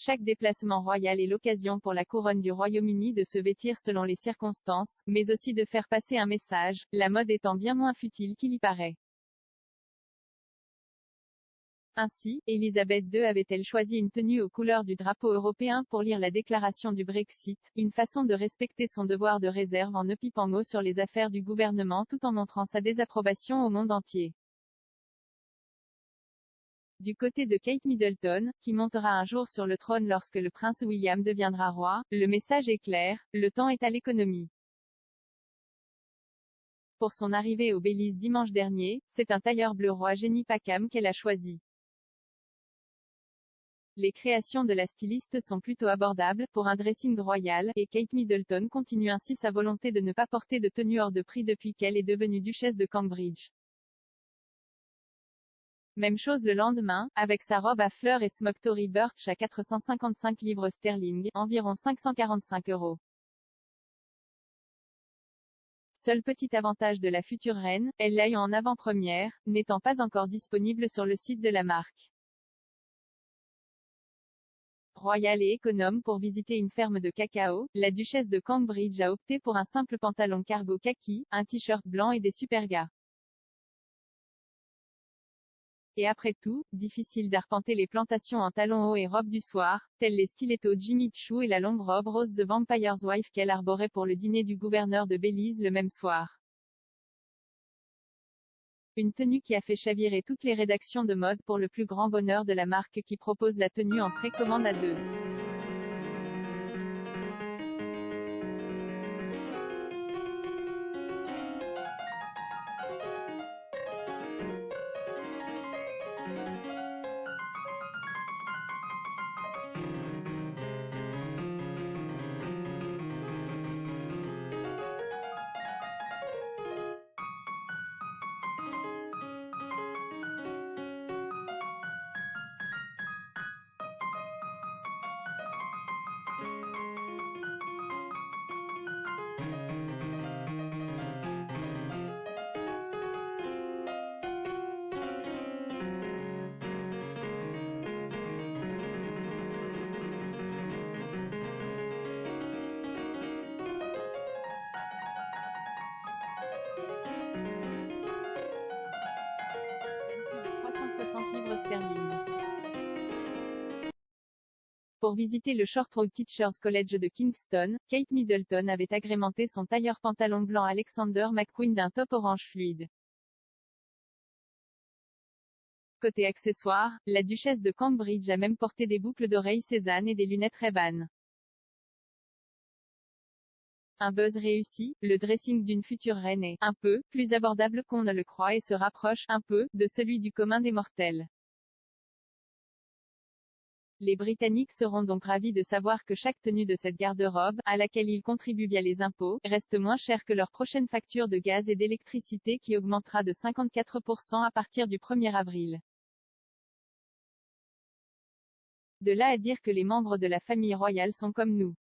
chaque déplacement royal est l'occasion pour la couronne du Royaume-Uni de se vêtir selon les circonstances, mais aussi de faire passer un message, la mode étant bien moins futile qu'il y paraît. Ainsi, Élisabeth II avait-elle choisi une tenue aux couleurs du drapeau européen pour lire la déclaration du Brexit, une façon de respecter son devoir de réserve en ne pipant mot sur les affaires du gouvernement tout en montrant sa désapprobation au monde entier. Du côté de Kate Middleton, qui montera un jour sur le trône lorsque le prince William deviendra roi, le message est clair, le temps est à l'économie. Pour son arrivée au Belize dimanche dernier, c'est un tailleur bleu roi Jenny Packham qu'elle a choisi. Les créations de la styliste sont plutôt abordables, pour un dressing royal, et Kate Middleton continue ainsi sa volonté de ne pas porter de tenue hors de prix depuis qu'elle est devenue duchesse de Cambridge. Même chose le lendemain, avec sa robe à fleurs et smock Tory Burch à 455 livres sterling, environ 545 €. Seul petit avantage de la future reine, elle l'a eu en avant-première, n'étant pas encore disponible sur le site de la marque. Royale et économe pour visiter une ferme de cacao, la duchesse de Cambridge a opté pour un simple pantalon cargo kaki, un t-shirt blanc et des supergas. Et après tout, difficile d'arpenter les plantations en talons hauts et robe du soir, tels les stilettos Jimmy Choo et la longue robe rose The Vampire's Wife qu'elle arborait pour le dîner du gouverneur de Belize le même soir. Une tenue qui a fait chavirer toutes les rédactions de mode pour le plus grand bonheur de la marque qui propose la tenue en précommande à 2. De 360 livres sterling. Pour visiter le Short Road Teachers College de Kingston, Kate Middleton avait agrémenté son tailleur pantalon blanc Alexander McQueen d'un top orange fluide. Côté accessoires, la duchesse de Cambridge a même porté des boucles d'oreilles Cézanne et des lunettes Ray-Ban. Un buzz réussi, le dressing d'une future reine est un peu plus abordable qu'on ne le croit et se rapproche un peu de celui du commun des mortels. Les Britanniques seront donc ravis de savoir que chaque tenue de cette garde-robe, à laquelle ils contribuent via les impôts, reste moins chère que leur prochaine facture de gaz et d'électricité qui augmentera de 54% à partir du 1er avril. De là à dire que les membres de la famille royale sont comme nous.